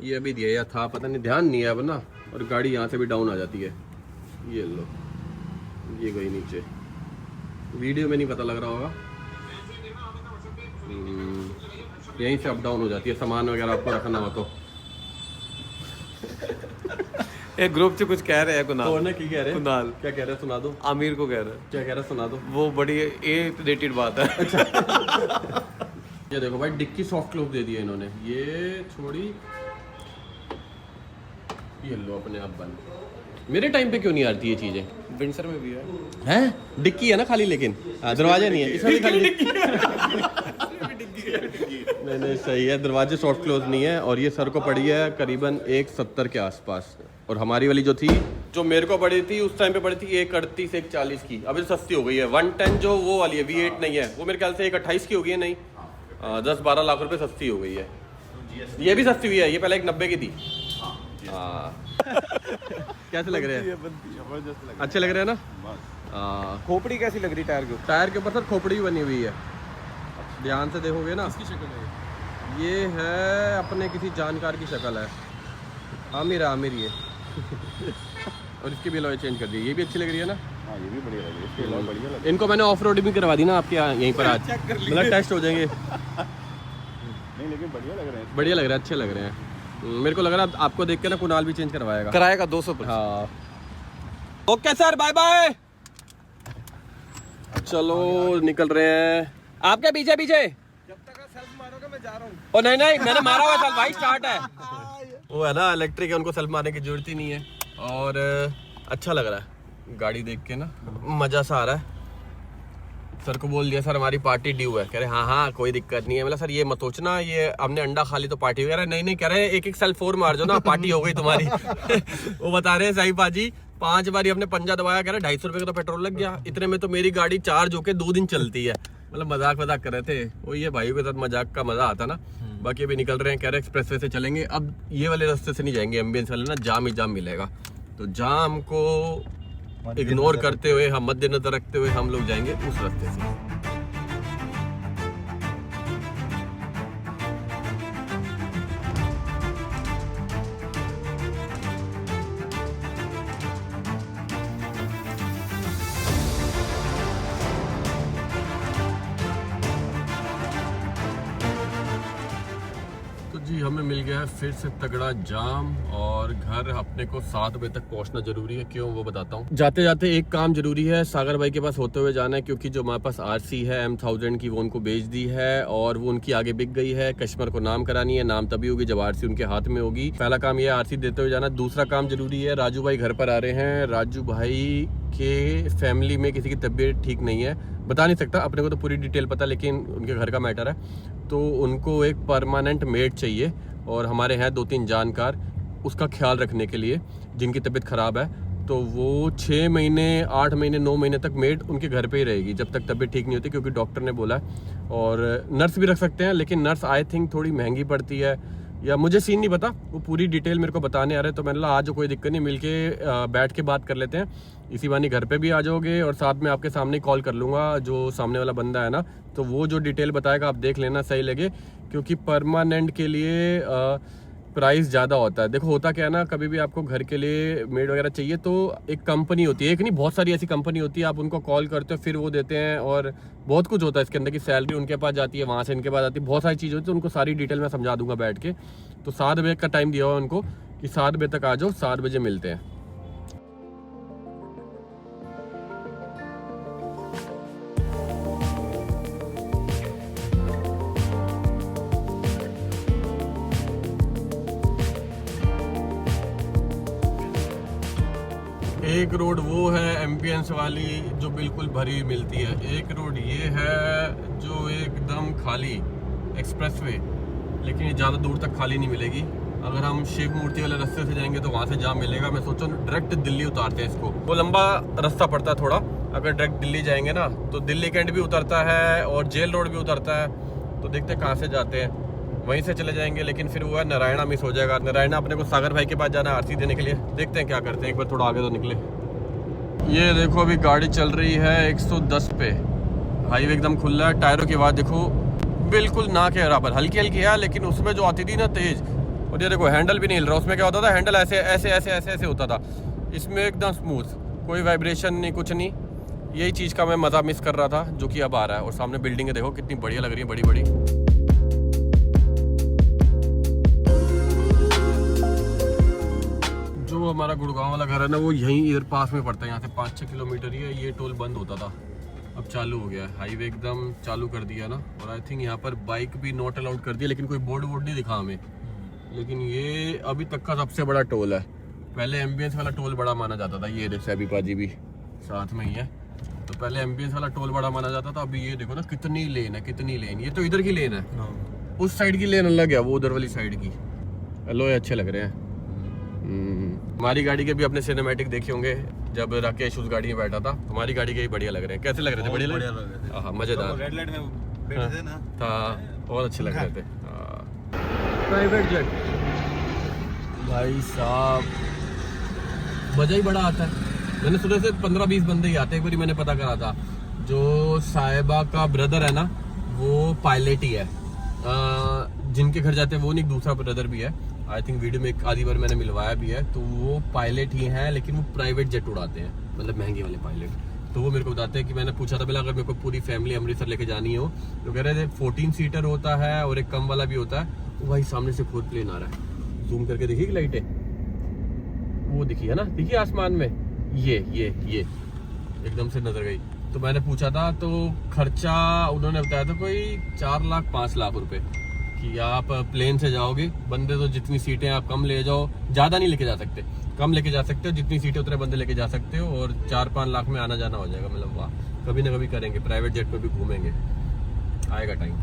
ये अभी दिया या था पता नहीं, ध्यान नहीं है अब ना। और गाड़ी यहाँ से भी डाउन आ जाती है। ये लो, ये गई नीचे, वीडियो में नहीं पता लग रहा होगा। यहीं से अप डाउन हो जाती है, सामान वगैरह आपको रखना हो तो। एक ग्रुप से कुछ कह रहे हैं कुणाल। कौन है की कह रहे हैं? कुणाल क्या कह रहे हैं, सुना दो। आमिर को कह रहे हैं। क्या कह रहे हैं, सुना दो। वो बड़ी ए रिलेटेड बात है। ये देखो भाई, डिक्की सॉफ्ट क्लोज दे दिया इन्होंने, ये छोड़ी, ये लो अपने आप बंद। मेरे टाइम पे क्यों नहीं आती ये चीजें? विंडसर में भी है। हैं? डिक्की है ना खाली, लेकिन दरवाजा नहीं है इसमें भी खाली नहीं सही है, दरवाजे सॉफ्ट क्लोज नहीं है। और ये सर को पड़ी है करीबन 170 के आसपास, और हमारी वाली जो थी, जो मेरे को पड़ी थी उस टाइम पे पड़ी थी 138 140 की। अभी तो सस्ती हो गई है। 110 जो वो वाली है V8 नहीं है, वो मेरे ख्याल से 128 की हो गई है। नहीं 10-12 लाख रुपए सस्ती हो गई है। ये भी सस्ती हुई है, ये पहले 190 की थी। हाँ कैसे लग रहे हैं? अच्छे लग रहे हैं ना? खोपड़ी कैसी लग रही टायर के ऊपर? टायर के ऊपर सर खोपड़ी भी बनी हुई है, ध्यान से देखोगे ना। ये है अपने किसी जानकार की शक्ल है, आमिर ये और इसकी भी अलॉय चेंज कर दी, ये भी अच्छी लग रही है ना। हाँ ये भी बढ़िया लग रही है, इसकी अलॉय बढ़िया लग रही इनको मैंने ऑफ रोड भी करवा दी ना आपके यहाँ यहीं पर आज, मतलब टेस्ट हो जाएंगे। है। नहीं लेकिन बढ़िया लग रहे हैं। बढ़िया लग रहा है, अच्छे लग रहे हैं। मेरे को लग रहा है आपको देख के ना कुणाल भी चेंज करवाएगा। कराएगा 200%। हाँ ओके सर, बाय बाय। चलो निकल रहे हैं। आपके पीछे पीछे जब तक सेल्फ मारोगे मैं जा रहा हूँ। ओ नहीं मैंने मारा हुआ चल भाई, स्टार्ट है। वो है ना इलेक्ट्रिक है, उनको सेल्फ मारने की जरूरत ही नहीं है। और अच्छा लग रहा है गाड़ी देख के ना, मजा सा आ रहा है। सर को बोल दिया सर हमारी पार्टी ड्यू है, कह रहे हाँ कोई दिक्कत नहीं है। मतलब सर ये मत सोचना ये हमने अंडा खा ली तो पार्टी वगैरह नहीं, कह रहे एक सेल्फ 4 मार जो ना, पार्टी हो गई तुम्हारी। वो बता रहे हैं साई पाजी 5 बार हमने पंजा दबाया, कह रहे 250 रुपये का तो पेट्रोल लग गया। इतने में तो मेरी गाड़ी चार्ज होके 2 दिन चलती है। मतलब मजाक कर रहे थे वो, ये भाइयों के साथ मजाक का मजा आता ना। बाकी अभी निकल रहे हैं, कह रहे एक्सप्रेस वे से चलेंगे। अब ये वाले रास्ते से नहीं जाएंगे, एम्बियंस वाले ना, जाम ही जाम मिलेगा। तो जाम को इग्नोर करते हुए, हम मद्देनजर रखते हुए हम लोग जाएंगे उस रास्ते से। जी हमें मिल गया है फिर से तगड़ा जाम, और घर अपने को 7 बजे तक पहुंचना जरूरी है। क्यों वो बताता हूँ। जाते जाते एक काम जरूरी है, सागर भाई के पास होते हुए जाना है, क्योंकि जो हमारे पास आरसी है M1000 की वो उनको बेच दी है, और वो उनकी आगे बिक गई है। कस्टमर को नाम करानी है, नाम तभी होगी जब आरसी उनके हाथ में होगी। पहला काम ये आरसी देते हुए जाना। दूसरा काम जरूरी है, राजू भाई घर पर आ रहे हैं। राजू भाई के फैमिली में किसी की तबीयत ठीक नहीं है, बता नहीं सकता अपने को तो पूरी डिटेल पता, लेकिन उनके घर का मैटर है। तो उनको एक परमानेंट मेड चाहिए, और हमारे हैं 2-3 जानकार उसका ख्याल रखने के लिए जिनकी तबीयत ख़राब है। तो वो 6 महीने 8 महीने 9 महीने तक मेड उनके घर पे ही रहेगी जब तक तबीयत ठीक नहीं होती, क्योंकि डॉक्टर ने बोला है। और नर्स भी रख सकते हैं, लेकिन नर्स आई थिंक थोड़ी महंगी पड़ती है, या मुझे सीन नहीं पता, वो पूरी डिटेल मेरे को बताने आ रहे हैं। तो मैंने कहा आज कोई दिक्कत नहीं, मिलके बैठ के बात कर लेते हैं। इसी बहाने घर पे भी आ जाओगे, और साथ में आपके सामने कॉल कर लूँगा जो सामने वाला बंदा है ना, तो वो जो डिटेल बताएगा आप देख लेना, सही लगे। क्योंकि परमानेंट के लिए प्राइस ज़्यादा होता है। देखो होता क्या है ना, कभी भी आपको घर के लिए मेड वगैरह चाहिए तो एक कंपनी होती है, एक नहीं बहुत सारी ऐसी कंपनी होती है, आप उनको कॉल करते हो फिर वो देते हैं, और बहुत कुछ होता है इसके अंदर की सैलरी उनके पास जाती है, वहाँ से इनके पास आती है, बहुत सारी चीज़ होती है। तो उनको सारी डिटेल मैं समझा दूंगा बैठ के। तो 7 बजे का टाइम दिया हुआ उनको कि 7 बजे तक आ जाओ, 7 बजे मिलते हैं। एक रोड वो है एम्बियंस वाली जो बिल्कुल भरी हुई मिलती है, एक रोड ये है जो एकदम खाली एक्सप्रेसवे, लेकिन ये ज़्यादा दूर तक खाली नहीं मिलेगी। अगर हम शिव मूर्ति वाले रास्ते से जाएंगे तो वहाँ से जाम मिलेगा। मैं सोचा डायरेक्ट दिल्ली उतारते हैं इसको, वो लंबा रास्ता पड़ता है थोड़ा। अगर डायरेक्ट दिल्ली जाएंगे ना तो दिल्ली कैंट भी उतरता है और जेल रोड भी उतरता है, तो देखते हैं कहाँ से जाते हैं, वहीं से चले जाएंगे। लेकिन फिर वो है नारायणा मिस हो जाएगा। नारायणा अपने को सागर भाई के पास जाना है आरसी देने के लिए, देखते हैं क्या करते हैं, एक बार थोड़ा आगे तो निकले। ये देखो अभी गाड़ी चल रही है 110 पे, हाईवे एकदम खुला है। टायरों की आवाज़ देखो बिल्कुल ना के बराबर, हल्की हल्की है, लेकिन उसमें जो आती थी ना तेज़। और ये देखो हैंडल भी नहीं हिल रहा, उसमें क्या होता था हैंडल ऐसे ऐसे ऐसे ऐसे ऐसे होता था, इसमें एकदम स्मूथ, कोई वाइब्रेशन नहीं कुछ नहीं। यही चीज़ का मैं मज़ा मिस कर रहा था जो कि अब आ रहा है। और सामने बिल्डिंगें देखो कितनी बढ़िया लग रही है, बड़ी बड़ी। जो हमारा गुड़गांव वाला घर है ना वो यहीं इधर पास में पड़ता है, यहाँ से 5-6 किलोमीटर ही है। ये टोल बंद होता था, अब चालू हो गया है, हाईवे एकदम चालू कर दिया ना। और आई थिंक यहाँ पर बाइक भी नॉट अलाउड कर दिया, लेकिन कोई बोर्ड वोर्ड नहीं दिखा हमें। लेकिन ये अभी तक का सबसे बड़ा टोल है। पहले एम्बियंस वाला टोल बड़ा माना जाता था, ये सैबी पाजी भी साथ में ही है। तो पहले एम्बियंस वाला टोल बड़ा माना जाता था, अभी ये देखो ना कितनी लेन है, कितनी लेन। ये तो इधर की लेन है, उस साइड की लेन अलग है, वो उधर वाली साइड की। हेलो, ये अच्छे लग रहे हैं। हमारी गाड़ी के भी अपने सिनेमैटिक देखे होंगे जब राकेश उस गाड़ी में बैठा था। हमारी गाड़ी के भी बढ़िया लग रहे हैं। कैसे लग रहे थे? बढ़िया लग रहे थे, हाँ मजेदार। रेड लाइट में बैठे थे ना, था बहुत अच्छे लग रहे थे। प्राइवेट जेट भाई साहब मजा ही बड़ा आता है। मैंने सुबह से 15-20 बंदे ही आते हैं। एक बार मैंने पता करा था, जो साहिबा का ब्रदर है ना वो पायलट ही है। जिनके घर जाते हैं वो नहीं, दूसरा ब्रदर भी है। आई थिंक वीडियो में एक आधी बार मैंने मिलवाया भी है। तो वो पायलट ही हैं, लेकिन वो प्राइवेट जेट उड़ाते हैं, मतलब महंगे वाले पायलट। तो वो मेरे को बताते हैं कि मैंने पूछा था पहले अगर मेरे को पूरी फैमिली अमृतसर लेके जानी हो तो कह रहे थे 14 सीटर होता है और एक कम वाला भी होता है। वो भाई सामने से खुद प्लेन आ रहा है, जूम करके देखिए लाइटें, वो दिखी है ना, दिखिए आसमान में, ये एकदम से नजर गई। तो मैंने पूछा था तो खर्चा उन्होंने बताया था कोई 4 लाख 5 लाख रुपए कि आप प्लेन से जाओगे। बंदे तो जितनी सीटें आप कम ले जाओ, ज़्यादा नहीं लेके जा सकते, कम लेके जा सकते हो, जितनी सीटें उतने बंदे लेके जा सकते हो, और 4-5 लाख में आना जाना हो जाएगा। मतलब वाह, कभी ना कभी करेंगे, प्राइवेट जेट में भी घूमेंगे, आएगा टाइम।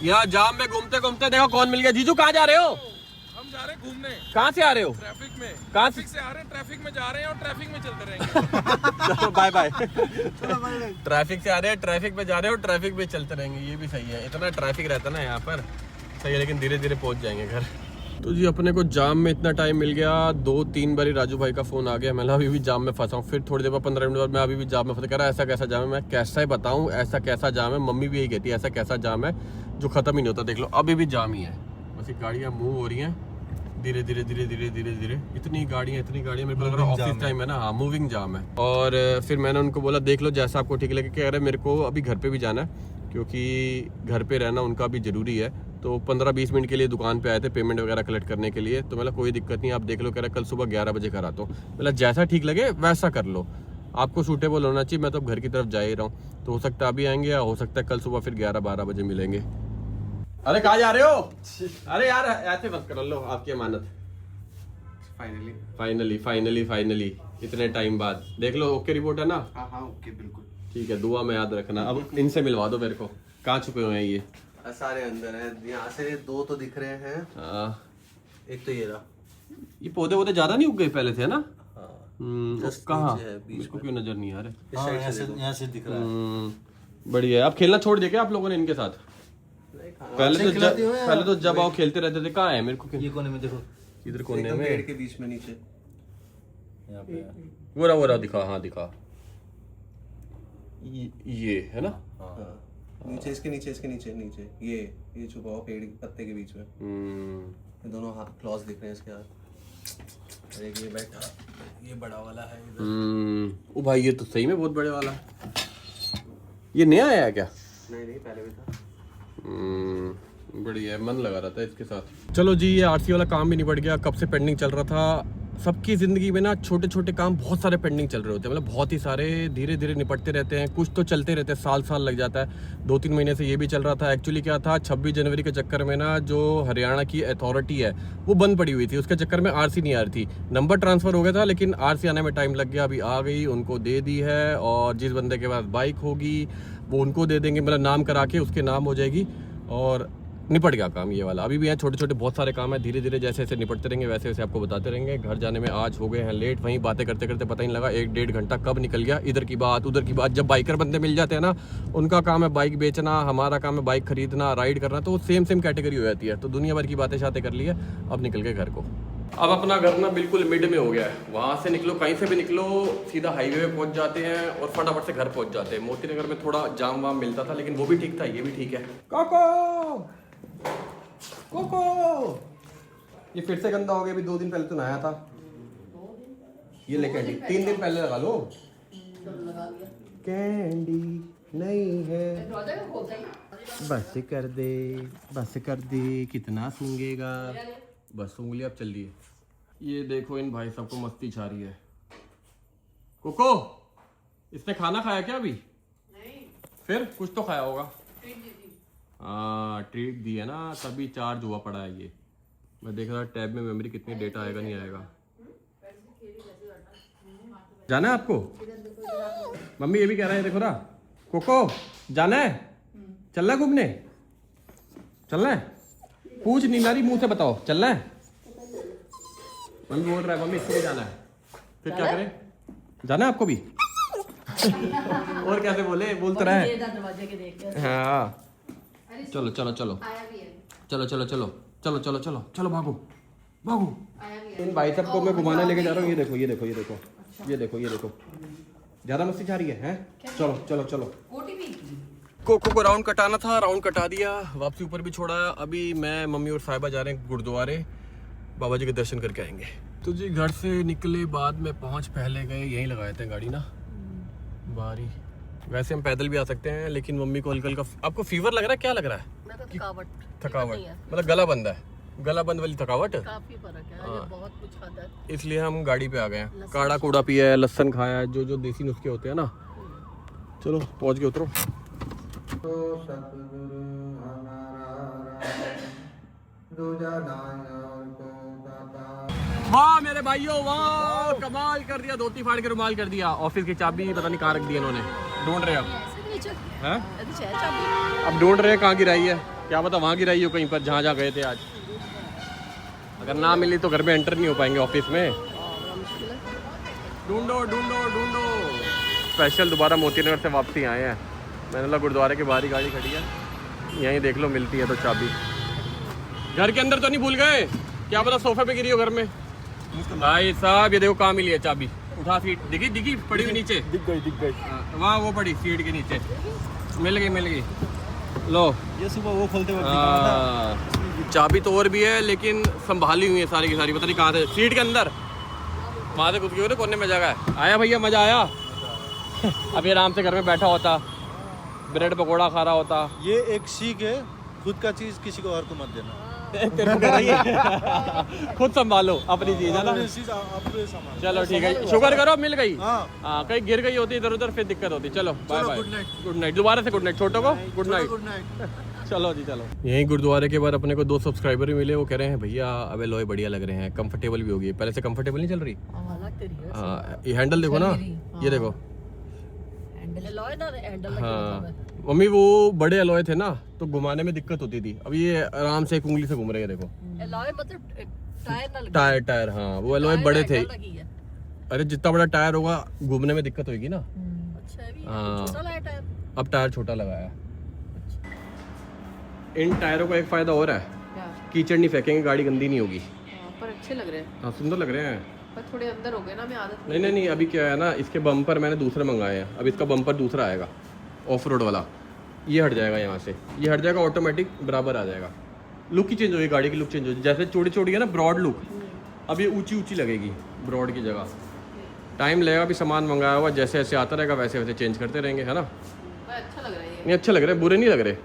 यहाँ जाम में घूमते घूमते देखो कौन मिल गया। जीजू कहाँ जा रहे हो? हम जा रहे हैं घूमने। कहाँ से आ रहे हो? ट्रैफिक में। कहाँ ट्रैफिक से आ रहे हैं, ट्रैफिक में जा रहे हैं और ट्रैफिक में चलते रहेंगे। Bye bye. ट्रैफिक से आ रहे हैं, ट्रैफिक में जा रहे हो, ट्रैफिक में चलते रहेंगे। ये भी सही है, इतना ट्रैफिक रहता है ना यहाँ पर, सही है, लेकिन धीरे धीरे पहुंच जाएंगे घर। तो जी अपने को जाम में इतना टाइम मिल गया, 2-3 बारी राजू भाई का फोन आ गया। मैं अभी भी जाम में फंसा हूँ। फिर थोड़ी देर बाद 15 मिनट बाद मैं अभी भी जाम में फंसा। कह रहा ऐसा कैसा जाम है? मैं कैसा ही बताऊँ ऐसा कैसा जाम है। मम्मी भी यही कहती है ऐसा कैसा जाम है जो खत्म ही नहीं होता। देख लो अभी भी जाम ही है, बस ये गाड़ियाँ मूव हो रही हैं धीरे धीरे धीरे धीरे धीरे धीरे। इतनी गाड़ियाँ मेरे को लग रहा है ऑफिस टाइम है ना। हाँ, मूविंग जाम है। और फिर मैंने उनको बोला देख लो जैसा आपको ठीक लगे। कह रहे मेरे को अभी घर पे भी जाना है क्योंकि घर पे रहना उनका भी ज़रूरी है। तो 15-20 मिनट के लिए दुकान पे आए थे पेमेंट वगैरह कलेक्ट करने के लिए। तो मतलब कोई दिक्कत नहीं, आप देख लो। कह रहा कल सुबह 11 बजे घर आता हूँ। मतलब जैसा ठीक लगे वैसा कर लो, आपको सूटेबल होना चाहिए। मैं तो अब घर की तरफ जा ही रहा हूँ, तो हो सकता है अभी आएंगे या हो सकता है कल सुबह फिर 11-12 बजे मिलेंगे। अरे कहाँ जा रहे हो? अरे यार ऐसे मत कर लो, आपकी अमानत। फाइनली इतने टाइम बाद देख लो। ओके रिपोर्ट है ना? हाँ ओके बिल्कुल ठीक है, दुआ में याद रखना। अब इनसे मिलवा दो मेरे को, कहाँ छुपे हुए हैं ये? सारे अंदर हैं। यहाँ से 2 तो दिख रहे हैं। हाँ, एक तो ये रहा। ये पौधे वोधे ज्यादा नहीं उग गए पहले से, है ना? just कहाँ? नीचे है, बीच मेरे को क्यों नजर नहीं आ रहे? हाँ, यहाँ से दिख रहा है। बढ़िया है। अब खेलना छोड़ दिया क्या आप लोगों ने इनके साथ? पहले तो जब आओ खेलते रहते थे। कहाँ है? मेरे को ये कोने में देखो, इधर कोने एकदम में, पेड़ के बीच में नीचे यहाँ पे है। वो रहा दिखा। हाँ दिखा, ये है ना? हाँ नीचे, इसके नीचे ये छुपा हुआ पेड़ के पत्ते के बीच में। ये दोनों हाथ क्लॉज दिख रहे हैं इसके हाथ। एक ये बैठा, ये बड़ा वाला है इधर। ओ भाई ये तो सही में बहुत बड़े वाला है। ये नया आया क्या? नहीं पहले भी था। बढ़िया है, मन लगा रहा था इसके साथ। चलो जी, ये आरसी वाला काम भी निपट गया, कब से पेंडिंग चल रहा था। सबकी ज़िंदगी में ना छोटे छोटे काम बहुत सारे पेंडिंग चल रहे होते हैं, मतलब बहुत ही सारे धीरे धीरे निपटते रहते हैं। कुछ तो चलते रहते हैं, साल लग जाता है। 2-3 महीने से ये भी चल रहा था। एक्चुअली क्या था, 26 जनवरी के चक्कर में ना जो हरियाणा की अथॉरिटी है वो बंद पड़ी हुई थी, उसके चक्कर में आरसी नहीं आ रही थी। नंबर ट्रांसफ़र हो गया था लेकिन आरसी आने में टाइम लग गया। अभी आ गई, उनको दे दी है, और जिस बंदे के पास बाइक होगी वो उनको दे देंगे, मतलब नाम करा के उसके नाम हो जाएगी और निपट गया काम ये वाला। अभी भी यहाँ छोटे छोटे बहुत सारे काम है, धीरे धीरे जैसे जैसे निपटते रहेंगे वैसे वैसे आपको बताते रहेंगे। घर जाने में आज हो गए हैं लेट, वहीं बातें करते करते पता ही नहीं लगा 1-1.5 घंटा कब निकल गया। इधर की बात उधर की बात। जब बाइकर बंदे मिल जाते हैं ना, उनका काम है बाइक बेचना, हमारा काम है बाइक खरीदना, राइड करना, तो वो सेम कैटेगरी हो जाती है। तो दुनिया भर की बातें शातें कर ली है, अब निकल गए घर को। अब अपना घर ना बिल्कुल मिड में हो गया है। वहाँ से निकलो, कहीं से भी निकलो, सीधा हाईवे पे पहुँच जाते हैं और फटाफट से घर पहुँच जाते हैं। मोती नगर में थोड़ा जाम वाम मिलता था लेकिन वो भी ठीक था, ये भी ठीक है। कोको ये फिर से गंदा हो गया। अभी 2 दिन पहले तो नहाया था। ये ले कैंडी, 3 दिन पहले लगा लो। कैंडी नहीं है, बस कर दे कितना सूंघेगा। बस उंगली अब चल रही है। ये देखो इन भाई सबको मस्ती छा रही है। कोको इसने खाना खाया क्या अभी? नहीं, फिर कुछ तो खाया होगा। ट्रीट दी थी। हाँ ट्रीट दी है ना, तभी चार्ज हुआ पड़ा है ये। मैं देख रहा टैब में मेमोरी कितनी डेटा आएगा नहीं आएगा। जाना है आपको? मम्मी ये भी कह रहा है, देखो ना कोको जाना है, चलना है घूमने, चलना है? पूछ नीलारी मुंह से बताओ चलना है? मम्मी बोल रहा है मम्मी इसको भी जाना है। फिर क्या करें? जाना है आपको भी? और कैसे बोले, बोल तो रहा है। दरवाजे के देख के। हाँ चलो चलो चलो चलो चलो चलो चलो चलो चलो चलो भागो भागो। इन भाई साहब को मैं घुमाने लेके जा रहा हूँ। ये देखो ये देखो ये देखो ये देखो ये देखो, ज्यादा मस्ती जा रही है हैं? चलो चलो चलो। कोको को राउंड कटाना था, राउंड कटा दिया, वापसी ऊपर भी छोड़ा। अभी मैं मम्मी और साहिबा जा रहे हैं गुरुद्वारे, बाबा जी के दर्शन करके आएंगे। तो जी घर से निकले बाद में पहुंच पहले गए, यहीं लगाए थे गाड़ी ना बारी। वैसे हम पैदल भी आ सकते हैं लेकिन मम्मी को हल्का हल्का। आपको फीवर लग रहा है? क्या लग रहा है? मैं तो थकावट मतलब गला बंद है, गला बंद वाली थकावट। काफी फर्क है, आज बहुत कुछ खाता है। इसलिए हम गाड़ी पे आ गए हैं। काढ़ा कूड़ा पिया है, लहसन खाया है, जो जो देसी नुस्खे होते हैं ना। चलो पहुंच के उतरो। वाह मेरे भाइयों वाह, कमाल कर दिया, धोती फाड़ के रुमाल कर दिया। ऑफिस की चाबी पता नहीं कहाँ रख दी इन्होंने, ढूंढ रहे अब हैं? अब ढूंढ रहे हैं कहाँ गिराई है, क्या पता वहाँ गिराई हो कहीं पर जहाँ जहाँ गए थे आज। अगर ना मिली तो घर में एंटर नहीं हो पाएंगे ऑफिस में। ढूंढो ढूंढो ढूंढो। स्पेशल दोबारा मोतीनगर से वापसी आए हैं। मैंने लगा गुरुद्वारे के बाहर ही गाड़ी खड़ी है, यहीं देख लो मिलती है तो चाबी। घर के अंदर तो नहीं भूल गए? क्या पता सोफे पे गिरी हो घर में। भाई साहब ये देखो कहाँ मिली है चाबी। उठा सीट, दिखी दिखी पड़ी हुई नीचे, दिख गई वहाँ वो पड़ी सीट के नीचे, मिल गई। लो ये सुबह वो खोलते वक्त चाबी तो और भी है लेकिन संभाली हुई है सारी की सारी, पता नहीं कहाँ थे। सीट के अंदर वहाँ से कुछ क्यों कोने में जगह है। आया भैया मजा आया? अभी आराम से घर में बैठा होता, ब्रेड पकौड़ा खा रहा होता। ये एक सीख है, खुद का चीज किसी को और को मत देना। तेरे को कह रही है खुद संभालो अपनी चीज है ना। चलो ठीक है, शुक्र करो मिल गई। हाँ कहीं गिर गई होती इधर उधर फिर दिक्कत होती। चलो बाय बाय, गुड नाइट। दोबारा से गुड नाइट छोटो को, गुड नाइट। चलो जी चलो। यहीं गुरुद्वारे के बाद अपने को 2 सब्सक्राइबर भी मिले। वो कह रहे हैं भैया अब एलॉय बढ़िया लग रहे हैं, कंफर्टेबल भी होगी, पहले से कंफर्टेबल नहीं चल रही। हाँ ये हैंडल देखो ना, ये देखो। हाँ मम्मी वो बड़े एलॉय थे ना तो घुमाने में दिक्कत होती थी, अब ये आराम से एक उंगली से घूम रहे हैं देखो। एलॉय मतलब टायर ना लगे। टायर हाँ वो एलॉय बड़े थे। अरे जितना बड़ा टायर होगा घूमने में दिक्कत होगी ना। अच्छा हाँ छोटा लगा टायर, अब टायर छोटा लगाया। इन टायरों का एक फायदा और है, कीचड़ नहीं फेंकेंगे, गाड़ी गंदी नहीं होगी। पर अच्छे लग रहे हैं। हाँ सुंदर लग रहे हैं, पर थोड़े अंदर हो गए ना, मैं आदत नहीं अभी क्या है ना, इसके बम्पर मैंने दूसरे मंगाए हैं। अब इसका बम्पर दूसरा आएगा ऑफ रोड वाला, ये हट जाएगा यहाँ से, ये हट जाएगा ऑटोमेटिक बराबर आ जाएगा। लुक ही चेंज होगी, गाड़ी की लुक चेंज होगी। जैसे छोटी छोटी है ना ब्रॉड लुक, अब ये ऊंची ऊंची लगेगी ब्रॉड की जगह। टाइम लगेगा, अभी सामान मंगाया हुआ, जैसे जैसे आता रहेगा वैसे वैसे चेंज करते रहेंगे, है ना। अच्छा लग रहा है ये। नहीं अच्छे लग रहे, बुरे नहीं लग रहे।